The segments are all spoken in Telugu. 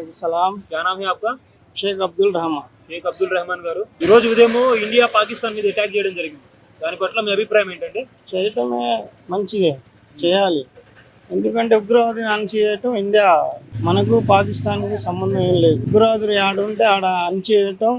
वालेकुम सलाम। क्या नाम है आपका? शेख अब्दुल रहमान। షేక్ అబ్దుల్ రెహమాన్ గారు ఈ రోజు ఉదయం ఇండియా పాకిస్తాన్ మీద అటాక్ చేయడం జరిగింది. దాని పట్ల మీ అభిప్రాయం ఏంటంటే? చేయటమే మంచిదే, చేయాలి. ఎందుకంటే ఉగ్రవాదిని అణచివేయటం ఇండియా, మనకు పాకిస్తాన్కి సంబంధం ఏం లేదు. ఉగ్రవాదులు ఆడుంటే ఆడ అణచివేయటం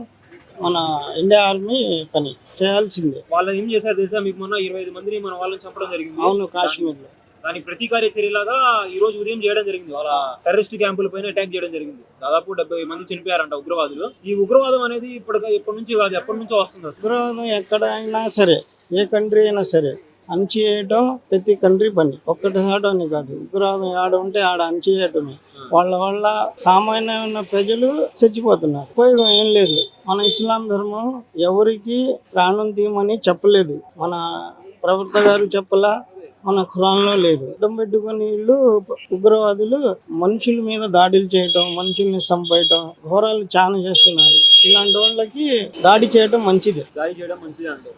మన ఇండియా ఆర్మీ పని, చేయాల్సిందే. వాళ్ళు ఏం చేశారు తెలుసా మీకు? మొన్న 25 మందిని మన వాళ్ళని చంపడం జరిగింది. అవును, కాశ్మీర్లో. దాని ప్రతీకార్య చర్యలాగా ఈ రోజు ఉదయం చేయడం జరిగింది. వాళ్ళ టెర్రరిస్ట్ క్యాంపుల పైన అటాక్ చేయడం జరిగింది. దాదాపు 70 మంది చనిపోయారంట ఉగ్రవాదులు. ఈ ఉగ్రవాదం అనేది ఎప్పటి నుంచి కాదు, ఎప్పటి నుంచో వస్తుంది. ఉగ్రవాదం ఎక్కడైనా సరే, ఏ కంట్రీ అయినా సరే అణచివేయటం ప్రతి కంట్రీ పని, ఒక్కటి అని కాదు. ఉగ్రవాదం ఆడ ఉంటే ఆడ అణచివేయటమే. వాళ్ళ సామాన్యమైన ప్రజలు చచ్చిపోతున్నారు, ఉపయోగం ఏం లేదు. మన ఇస్లాం ధర్మం ఎవరికి ప్రాణం తీయమని చెప్పలేదు, మన ప్రవక్త గారు చెప్పలా, మన ఖురాన్లో లేదు. అడ్డం పెట్టుకుని వీళ్ళు ఉగ్రవాదులు మనుషుల మీద దాడులు చేయటం, మనుషుల్ని చంపేయటం, ఘోరాలు చాలా చేస్తున్నారు. ఇలాంటి వాళ్ళకి దాడి చేయటం మంచిదే. దాడి చేయడం మంచిదే అంటారు.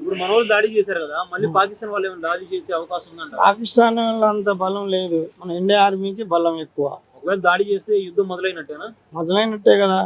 ఇప్పుడు మన వాళ్ళు దాడి చేశారు కదా, మళ్ళీ పాకిస్తాన్ వాళ్ళు ఏమైనా దాడి చేసే అవకాశం ఉందంట? పాకిస్తాన్ వాళ్ళ అంత బలం లేదు, మన ఇండియా ఆర్మీకి బలం ఎక్కువ. ఒకవేళ దాడి చేస్తే యుద్ధం మొదలైనట్టేనా? మొదలైనట్టే కదా,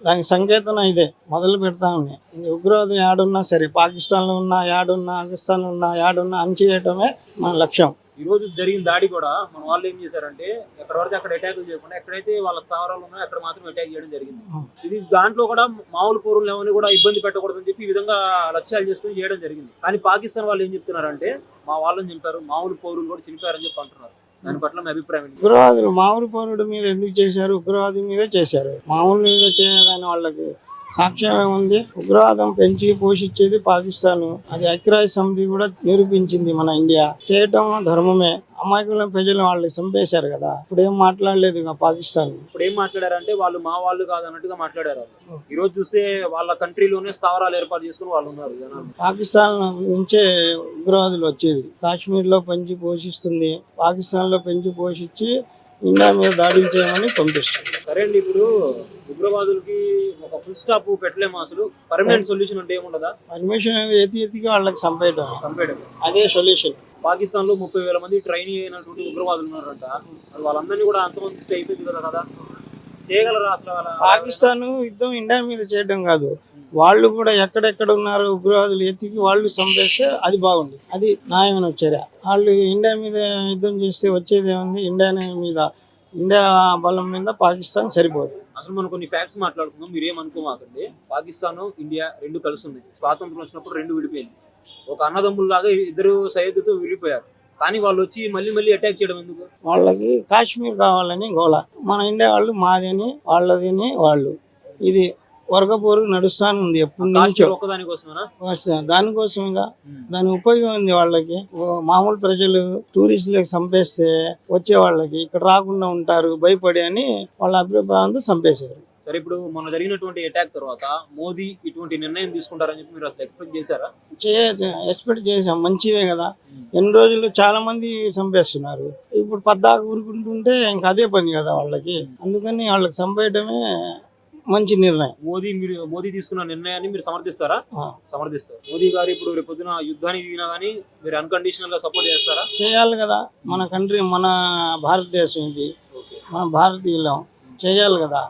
దానికి సంకేతం ఇదే. మొదలు పెడతా ఉన్నాయి. ఉగ్రవాదం యాడున్నా సరే, పాకిస్తాన్లో ఉన్నా యాడున్నా, పాకిస్తాన్లో ఉన్నా యాడున్నా అణచివేయటమే మన లక్ష్యం. ఈ రోజు జరిగిన దాడి కూడా మన వాళ్ళు ఏం చేశారంటే ఎక్కడ పడితే అక్కడ అటాకులు చేయకుండా ఎక్కడైతే వాళ్ళ స్థావరాలు ఉన్నాయో అక్కడ మాత్రం అటాక్ చేయడం జరిగింది. ఇది దాంట్లో కూడా మామూలు పౌరులు ఏమని కూడా ఇబ్బంది పెట్టకూడదని చెప్పి ఈ విధంగా లక్ష్యాలు చేసుకుని చేయడం జరిగింది. కానీ పాకిస్తాన్ వాళ్ళు ఏం చెప్తున్నారంటే మా వాళ్ళని చంపారు, మామూలు పౌరులు కూడా చనిపోయారని చెప్పి అంటున్నారు. దాని పట్ల మీ అభిప్రాయం ఏంటి? ఉగ్రవాదులు మామూలు పౌరుడి మీద ఎందుకు చేశారు? ఉగ్రవాది మీదే చేశారు. మామూలు మీద చేయదని వాళ్ళకి సాక్ష్యం ఏముంది? ఉగ్రవాదం పెంచి పోషించేది పాకిస్తాన్, అది ఐక్యరాజ్య సమితి కూడా నిరూపించింది. మన ఇండియా చేయటం ధర్మమే. అమాయకుల ప్రజలు వాళ్ళు చంపేశారు కదా, ఇప్పుడు ఏం మాట్లాడలేదు పాకిస్తాన్. ఇప్పుడు ఏం మాట్లాడారంటే వాళ్ళు మా వాళ్ళు కాదు అన్నట్టుగా మాట్లాడారు. ఈ రోజు చూస్తే వాళ్ళ కంట్రీలోనే స్థావరాలు ఏర్పాటు చేసుకుని వాళ్ళు ఉన్నారు. పాకిస్తాన్ నుంచే ఉగ్రవాదులు వచ్చేది, కాశ్మీర్ లో పెంచి పోషిస్తుంది, పాకిస్తాన్ లో పెంచి పోషించి ఇండియా మీద దాడులు చేయమని పంపిస్తుంది. సరే అండి, ఇప్పుడు ఉగ్రవాదులకి ఒక ఫుల్ స్టాప్ పెట్టలేము, అసలు పర్మనెంట్ సొల్యూషన్ అంటే ఏముండదా? పర్మిషన్ ఎత్తి వాళ్ళకి చంపేయడం అదే సొల్యూషన్. పాకిస్తాన్ లో 30,000 మంది ట్రైన్ అయినటువంటి ఉగ్రవాదులు ఉన్నారంట. వాళ్ళందరినీ కూడా అంతమంది అయిపోయింది కదా, చేయగలరా అసలు? పాకిస్తాన్ యుద్ధం ఇండియా మీద చేయడం కాదు, వాళ్ళు కూడా ఎక్కడెక్కడ ఉన్నారు ఉగ్రవాదులు ఎత్తికి వాళ్ళు చంపేస్తే అది బాగుంది, అది న్యాయమైన చర్య. వాళ్ళు ఇండియా మీద యుద్ధం చేస్తే వచ్చేది ఏముంది? ఇండియా బలం మీద పాకిస్తాన్ సరిపోదు. అసలు మనం కొన్ని ఫ్యాక్ట్స్ మాట్లాడుకుందాం, మీరేమనుకోమాకండి. పాకిస్తాన్ ఇండియా రెండు కలిసి ఉన్నాయి. స్వాతంత్రం వచ్చినప్పుడు రెండు విడిపోయింది. ఒక అన్నదమ్ముల్లాగా ఇద్దరు సైద్యుతో విడిపోయారు. కానీ వాళ్ళు వచ్చి మళ్ళీ అటాక్ చేయడం ఎందుకు? వాళ్ళకి కాశ్మీర్ కావాలని గోల. మన ఇండియా వాళ్ళు మాదని వాళ్ళదని వాళ్ళు, ఇది వర్గపోరు నడుస్తాను ఉంది ఎప్పటి నుంచో. దానికోసమేగా, దాని ఉపయోగం ఉంది వాళ్ళకి. మామూలు ప్రజలు టూరిస్టులకు చంపేస్తే వచ్చే వాళ్ళకి ఇక్కడ రాకుండా ఉంటారు భయపడి అని వాళ్ళ అభిప్రాయంతో చంపేశారు. సరే, ఇప్పుడు మొన్న జరిగినటువంటి అటాక్ తర్వాత మోదీ ఇటువంటి నిర్ణయం తీసుకుంటారని చెప్పి మీరు అసలు ఎక్స్పెక్ట్ చేశారా? ఎక్స్పెక్ట్ చేసాం, మంచిదే కదా. ఎన్ని రోజులు చాలా మంది చంపేస్తున్నారు, ఇప్పుడు పద్దాకు ఊరుకుంటుంటే ఇంకా అదే పని కదా వాళ్ళకి. అందుకని వాళ్ళకి చంపేయడమే మంచి నిర్ణయం. మోదీ తీసుకున్న నిర్ణయాన్ని మీరు సమర్థిస్తారా? సమర్థిస్తారు. మోదీ గారు ఇప్పుడు రేపు పొద్దున యుద్ధానికి దిగినా కానీ మీరు అన్కండిషనల్ గా సపోర్ట్ చేస్తారా? చేయాలి కదా, మన కంట్రీ, మన భారతదేశం, ఇది మన భారతీయులం, చేయాలి కదా.